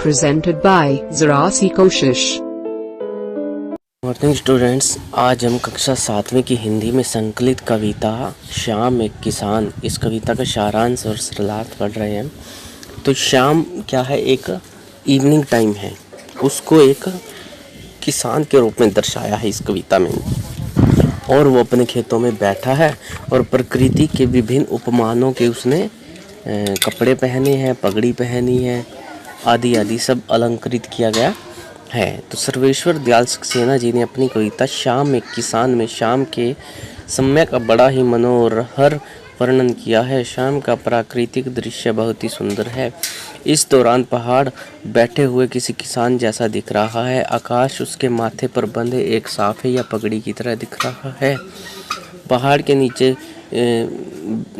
presented by Zarasi Koshish। Morning students, आज हम कक्षा 7वीं की हिंदी में संकलित कविता श्याम एक किसान, इस कविता का सारांश और सरलार्थ पढ़ रहे हैं। तो श्याम क्या है? एक इवनिंग टाइम है, उसको एक किसान के रूप में दर्शाया है इस कविता में। और वो अपने खेतों में बैठा है और प्रकृति के विभिन्न उपमानों के उसने कपड़े पहने हैं, पगड़ी पहनी है, आदि आदि सब अलंकृत किया गया है। तो सर्वेश्वर दयाल सक्सेना जी ने अपनी कविता श्याम एक किसान में श्याम के समय का बड़ा ही मनोहर वर्णन किया है। शाम का प्राकृतिक दृश्य बहुत ही सुंदर है। इस दौरान पहाड़ बैठे हुए किसी किसान जैसा दिख रहा है। आकाश उसके माथे पर बंधे एक साफे या पगड़ी की तरह दिख रहा है। पहाड़ के नीचे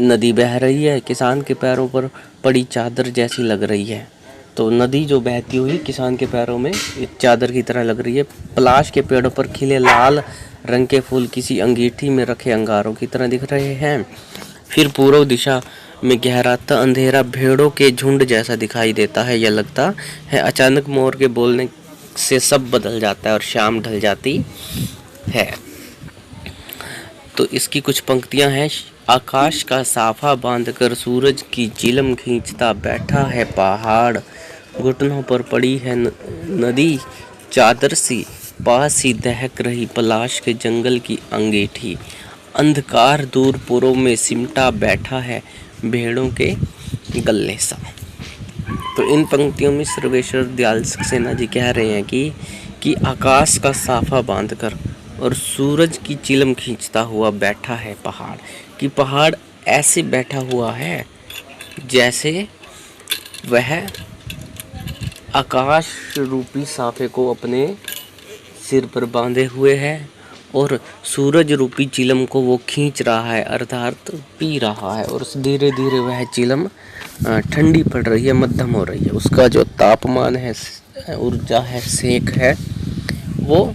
नदी बह रही है, किसान के पैरों पर पड़ी चादर जैसी लग रही है। तो नदी जो बहती हुई किसान के पैरों में एक चादर की तरह लग रही है। पलाश के पेड़ों पर खिले लाल रंग के फूल किसी अंगीठी में रखे अंगारों की तरह दिख रहे हैं। फिर पूर्व दिशा में गहराता अंधेरा भेड़ों के झुंड जैसा दिखाई देता है। यह लगता है अचानक मोर के बोलने से सब बदल जाता है और शाम ढल जाती है। तो इसकी कुछ पंक्तियां हैं। आकाश का साफा बांधकर सूरज की चिलम खींचता बैठा है पहाड़, घुटनों पर पड़ी है नदी चादर सी, पास ही दहक रही पलाश के जंगल की अंगीठी, अंधकार दूर पुरों में सिमटा बैठा है भेड़ों के गले सा। तो इन पंक्तियों में सर्वेश्वर दयाल सक्सेना जी कह रहे हैं कि आकाश का साफा बांधकर और सूरज की चिलम खींचता हुआ बैठा है पहाड़, कि पहाड़ ऐसे बैठा हुआ है जैसे वह आकाश रूपी साफे को अपने सिर पर बांधे हुए है और सूरज रूपी चिलम को वो खींच रहा है, अर्थात पी रहा है। और धीरे धीरे वह चिलम ठंडी पड़ रही है, मध्यम हो रही है। उसका जो तापमान है, ऊर्जा है, सेक है, वो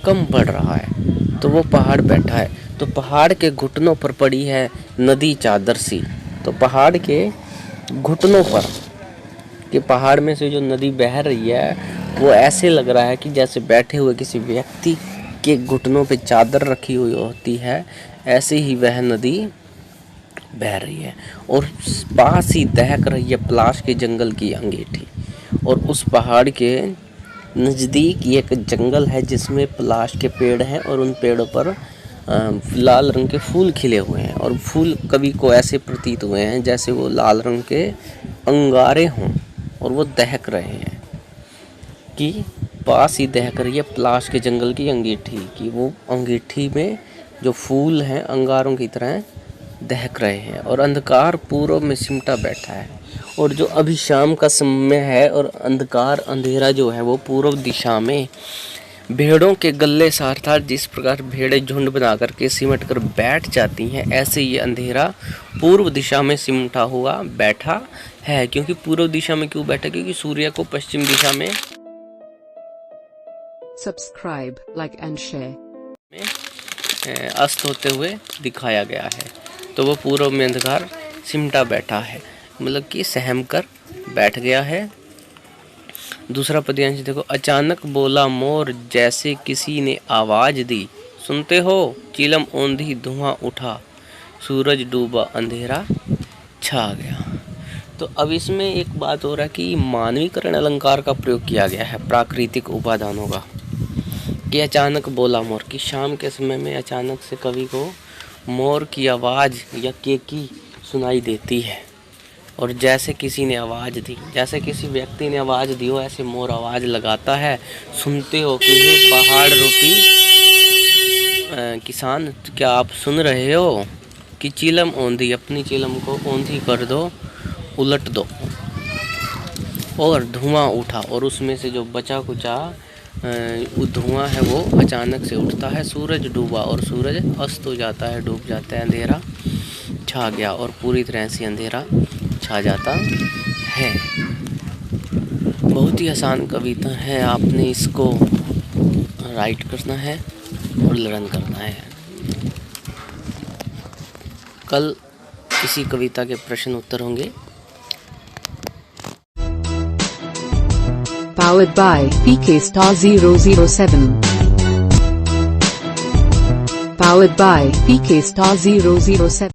कम पड़ रहा है। तो वो पहाड़ बैठा है। तो पहाड़ के घुटनों पर पड़ी है नदी चादर सी। तो पहाड़ के घुटनों पर, कि पहाड़ में से जो नदी बह रही है वो ऐसे लग रहा है कि जैसे बैठे हुए किसी व्यक्ति के घुटनों पे चादर रखी हुई होती है, ऐसे ही वह नदी बह रही है। और पास ही दहक रही है पलाश के जंगल की अंगीठी। और उस पहाड़ के नज़दीक एक जंगल है जिसमें पलाश के पेड़ हैं और उन पेड़ों पर लाल रंग के फूल खिले हुए हैं। और फूल कवि को ऐसे प्रतीत हुए हैं जैसे वो लाल रंग के अंगारे हों और वो दहक रहे हैं, कि पास ही दहक रही है पलाश के जंगल की अंगीठी, कि वो अंगीठी में जो फूल हैं अंगारों की तरह दहक रहे हैं। और अंधकार पूर्व में सिमटा बैठा है। और जो अभी शाम का समय है और अंधकार अंधेरा जो है वो पूर्व दिशा में भेड़ों के गले सा, अर्थात जिस प्रकार भेड़ें झुंड बना करके सिमट कर बैठ जाती हैं, ऐसे ये अंधेरा पूर्व दिशा में सिमटा हुआ बैठा है। क्योंकि पूर्व दिशा में क्यों बैठा? क्योंकि सूर्य को पश्चिम दिशा में सब्सक्राइब, लाइक एंड शेयर में अस्त होते हुए दिखाया गया है। तो वो पूर्व में अंधकार सिमटा बैठा है, मतलब कि सहम कर बैठ गया है। दूसरा पद्यांश देखो। अचानक बोला मोर जैसे किसी ने आवाज दी, सुनते हो? चिलम ओंधी धुआं उठा, सूरज डूबा अंधेरा छा गया। तो अब इसमें एक बात हो रहा है कि मानवीकरण अलंकार का प्रयोग किया गया है प्राकृतिक उपादानों का। कि अचानक बोला मोर, कि शाम के समय में अचानक से कवि को मोर की आवाज़ या केकी सुनाई देती है। और जैसे किसी ने आवाज़ दी, जैसे किसी व्यक्ति ने आवाज़ दी हो, ऐसे मोर आवाज़ लगाता है। सुनते हो कि हे पहाड़ रूपी किसान, क्या आप सुन रहे हो? कि चिलम औंधी, अपनी चिलम को औंधी कर दो, उलट दो। और धुआं उठा, और उसमें से जो बचा कुचा धुआं है वो अचानक से उठता है। सूरज डूबा, और सूरज अस्त हो जाता है, डूब जाता है। अंधेरा छा गया, और पूरी तरह से अंधेरा छा जाता है। बहुत ही आसान कविता है। आपने इसको राइट करना है और लर्न करना है। कल इसी कविता के प्रश्न उत्तर होंगे। Powered by PK Star 007. Powered by PK Star 007.